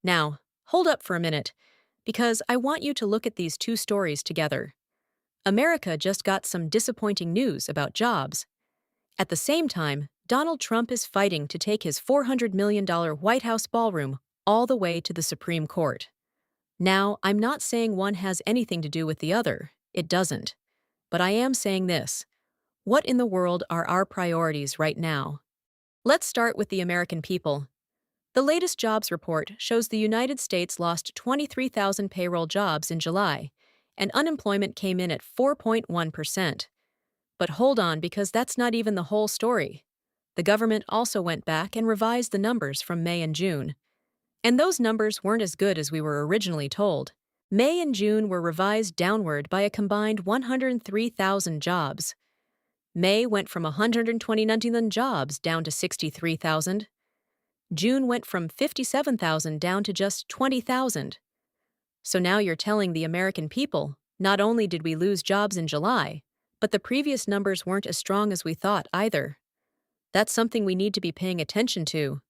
Now, hold up for a minute, because I want you to look at these two stories together. America just got some disappointing news about jobs. At the same time, Donald Trump is fighting to take his $400 million White House ballroom all the way to the Supreme Court. Now, I'm not saying one has anything to do with the other. It doesn't. But I am saying this. What in the world are our priorities right now? Let's start with the American people. The latest jobs report shows the United States lost 23,000 payroll jobs in July, and unemployment came in at 4.1%. But hold on, because that's not even the whole story. The government also went back and revised the numbers from May and June. And those numbers weren't as good as we were originally told. May and June were revised downward by a combined 103,000 jobs. May went from 129,000 jobs down to 63,000. June went from 57,000 down to just 20,000. So now you're telling the American people, not only did we lose jobs in July, but the previous numbers weren't as strong as we thought either. That's something we need to be paying attention to.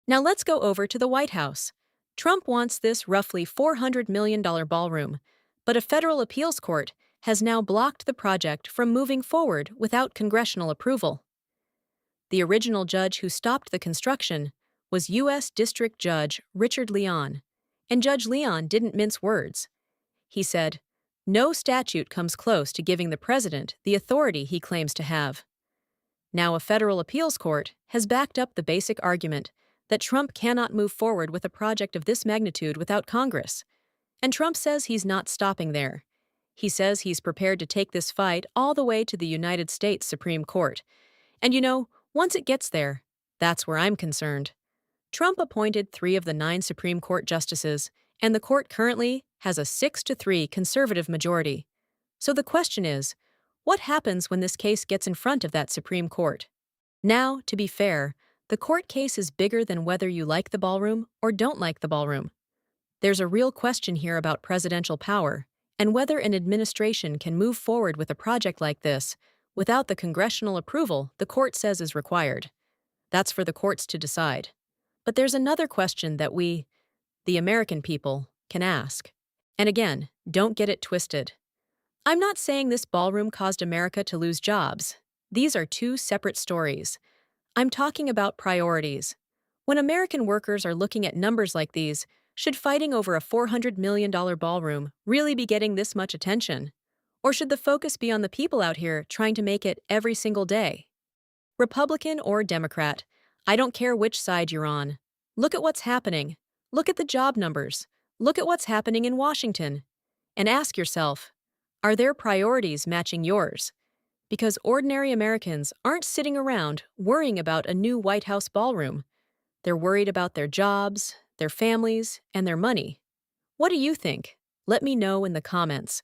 Now let's go over to the White House. Trump wants this roughly $400 million ballroom, but a federal appeals court has now blocked the project from moving forward without congressional approval. The original judge who stopped the construction was U.S. District Judge Richard Leon, and Judge Leon didn't mince words. He said, "No statute comes close to giving the president the authority he claims to have." Now a federal appeals court has backed up the basic argument that Trump cannot move forward with a project of this magnitude without Congress. And Trump says he's not stopping there. He says he's prepared to take this fight all the way to the United States Supreme Court. And once it gets there, that's where I'm concerned. Trump appointed 3 of the 9 Supreme Court justices, and the court currently has a 6-3 conservative majority. So the question is, what happens when this case gets in front of that Supreme Court? Now, to be fair, the court case is bigger than whether you like the ballroom or don't like the ballroom. There's a real question here about presidential power and whether an administration can move forward with a project like this without the congressional approval the court says is required. That's for the courts to decide. But there's another question that we, the American people, can ask. And again, don't get it twisted. I'm not saying this ballroom caused America to lose jobs. These are two separate stories. I'm talking about priorities. When American workers are looking at numbers like these, should fighting over a $400 million ballroom really be getting this much attention? Or should the focus be on the people out here trying to make it every single day? Republican or Democrat, I don't care which side you're on. Look at what's happening. Look at the job numbers. Look at what's happening in Washington. And ask yourself, are their priorities matching yours? Because ordinary Americans aren't sitting around worrying about a new White House ballroom. They're worried about their jobs, their families, and their money. What do you think? Let me know in the comments.